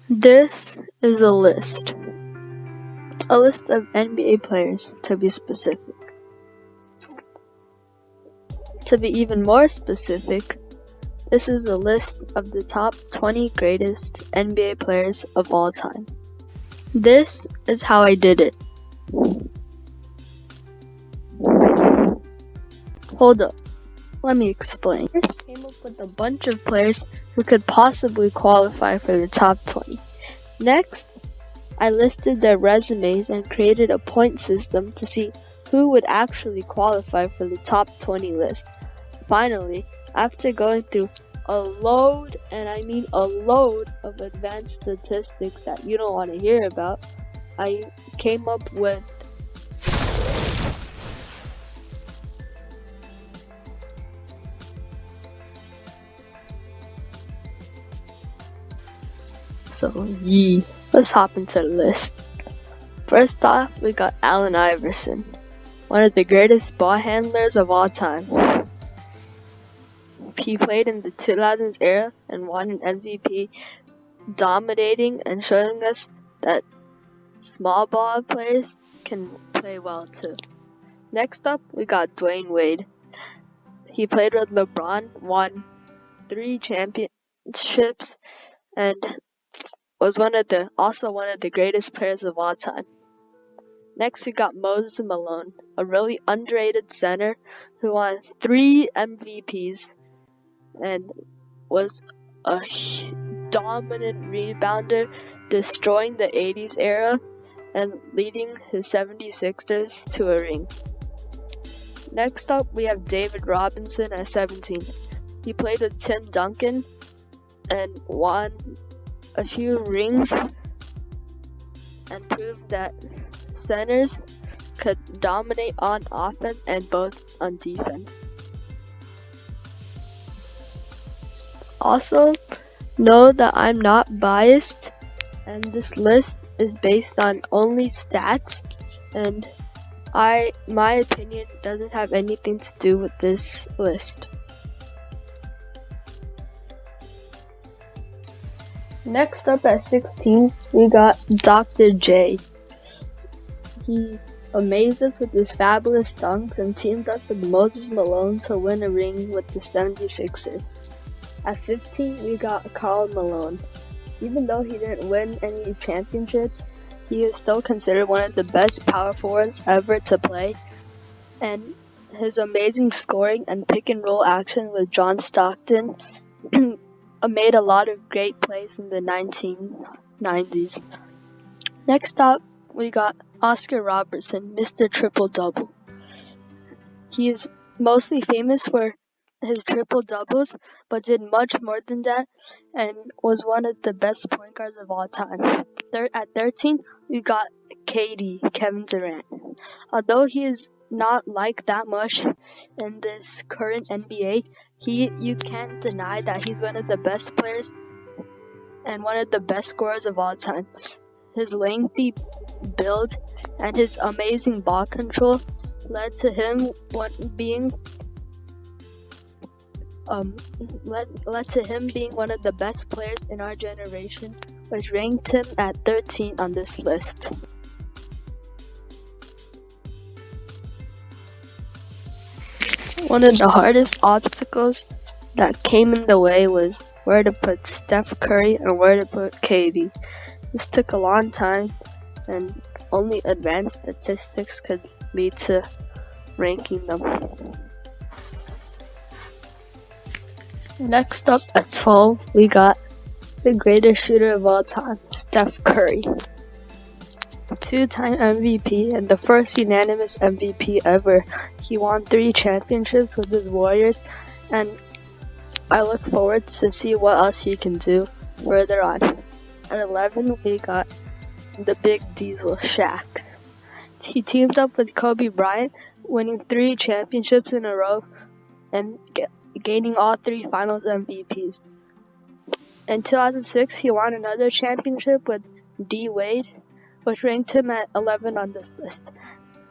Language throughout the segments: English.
This is a list of NBA players to be specific. To be even more specific, this is a list of the top 20 greatest NBA players of all time. This is how I did it. Hold up, let me explain. I first came up with a bunch of players who could possibly qualify for the top 20. Next, I listed their resumes and created a point system to see who would actually qualify for the top 20 list. Finally, after going through a load, and I mean a load of advanced statistics that you don't want to hear about, I came up with let's hop into the list. First off, we got Allen Iverson, one of the greatest ball handlers of all time. He played in the 2000s era and won an MVP, dominating and showing us that small ball players can play well too. Next up, we got Dwayne Wade. He played with LeBron, won 3 championships, and was also one of the greatest players of all time. Next, we got Moses Malone, a really underrated center who won 3 MVPs and was a dominant rebounder, destroying the 80s era and leading his 76ers to a ring. Next up, we have David Robinson at 17. He played with Tim Duncan and won a few rings and proved that centers could dominate on offense and both on defense. Also, know that I'm not biased, and this list is based on only stats, and my opinion doesn't have anything to do with this list. Next up at 16, we got Dr. J. He amazed us with his fabulous dunks and teamed up with Moses Malone to win a ring with the 76ers. At 15, we got Karl Malone. Even though he didn't win any championships, he is still considered one of the best power forwards ever to play, and his amazing scoring and pick and roll action with John Stockton made a lot of great plays in the 1990s. Next up, we got Oscar Robertson, Mr. Triple Double. He is mostly famous for his triple doubles, but did much more than that and was one of the best point guards of all time. At 13, we got Kevin Durant. Although he is not liked that much in this current NBA, you can't deny that he's one of the best players and one of the best scorers of all time. His lengthy build and his amazing ball control led to him being one of the best players in our generation, which ranked him at 13 on this list. One of the hardest obstacles that came in the way was where to put Steph Curry and where to put KD. This took a long time, and only advanced statistics could lead to ranking them. Next up at 12, we got the greatest shooter of all time, Steph Curry. 2-time MVP and the first unanimous MVP ever. He won 3 championships with his Warriors, and I look forward to see what else he can do further on. At 11, we got the Big Diesel, Shaq. He teamed up with Kobe Bryant, winning 3 championships in a row and gaining all 3 finals MVPs. In 2006, he won another championship with D. Wade, which ranked him at 11 on this list.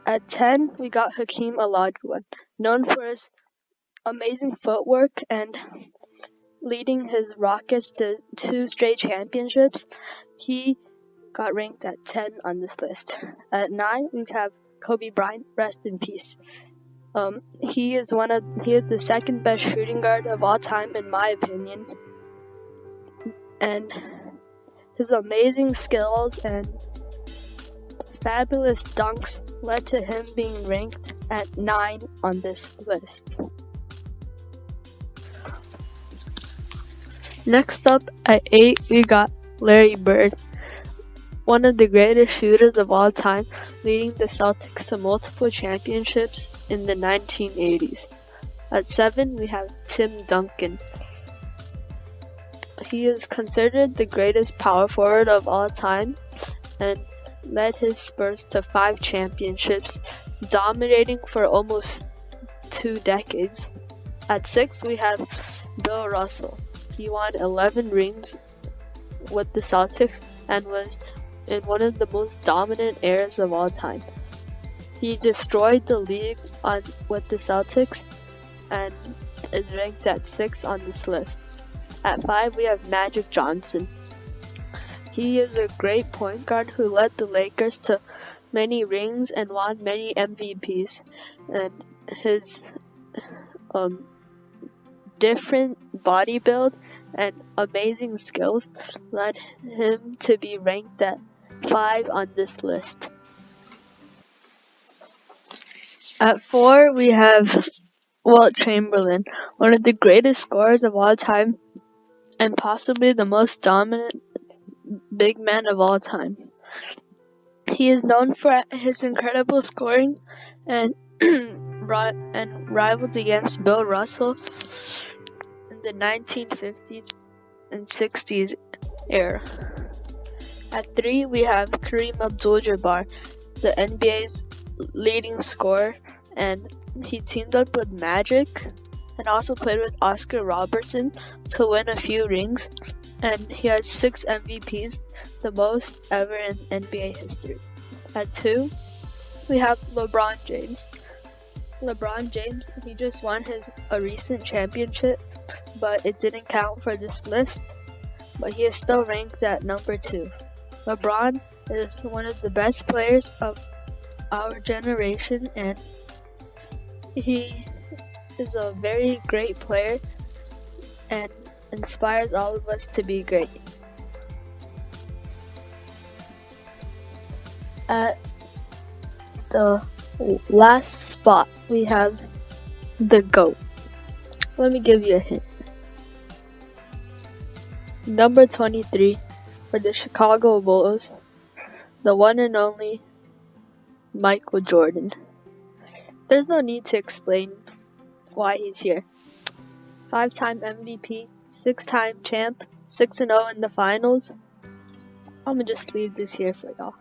At 10, we got Hakeem Olajuwon, known for his amazing footwork and leading his Rockets to 2 straight championships. He got ranked at 10 on this list. At 9, we have Kobe Bryant, rest in peace. He is the second best shooting guard of all time in my opinion, and his amazing skills and fabulous dunks led to him being ranked at 9 on this list. Next up at 8, we got Larry Bird, one of the greatest shooters of all time, leading the Celtics to multiple championships in the 1980s. At 7, we have Tim Duncan. He is considered the greatest power forward of all time and led his Spurs to 5 championships, dominating for almost 2 decades. At 6, we have Bill Russell. He won 11 rings with the Celtics and was in one of the most dominant eras of all time. He destroyed the league with the Celtics and is ranked at 6 on this list. At 5, we have Magic Johnson. He is a great point guard who led the Lakers to many rings and won many MVPs. And his different body build and amazing skills led him to be ranked at 5 on this list. At 4, we have Wilt Chamberlain, one of the greatest scorers of all time and possibly the most dominant big man of all time. He is known for his incredible scoring and rivaled against Bill Russell in the 1950s and 60s era. At 3, we have Kareem Abdul-Jabbar, the NBA's leading scorer, and he teamed up with Magic and also played with Oscar Robertson to win a few rings, and he has 6 MVPs, the most ever in NBA history. At 2, we have LeBron James. LeBron James, he just won a recent championship, but it didn't count for this list, but he is still ranked at number 2. LeBron is one of the best players of our generation, and he is a very great player and inspires all of us to be great. At the last spot, we have the GOAT. Let me give you a hint. Number 23 for the Chicago Bulls, the one and only Michael Jordan. There's no need to explain why he's here. 5-time MVP, 6-time champ, 6-0 in the finals. I'm gonna just leave this here for y'all.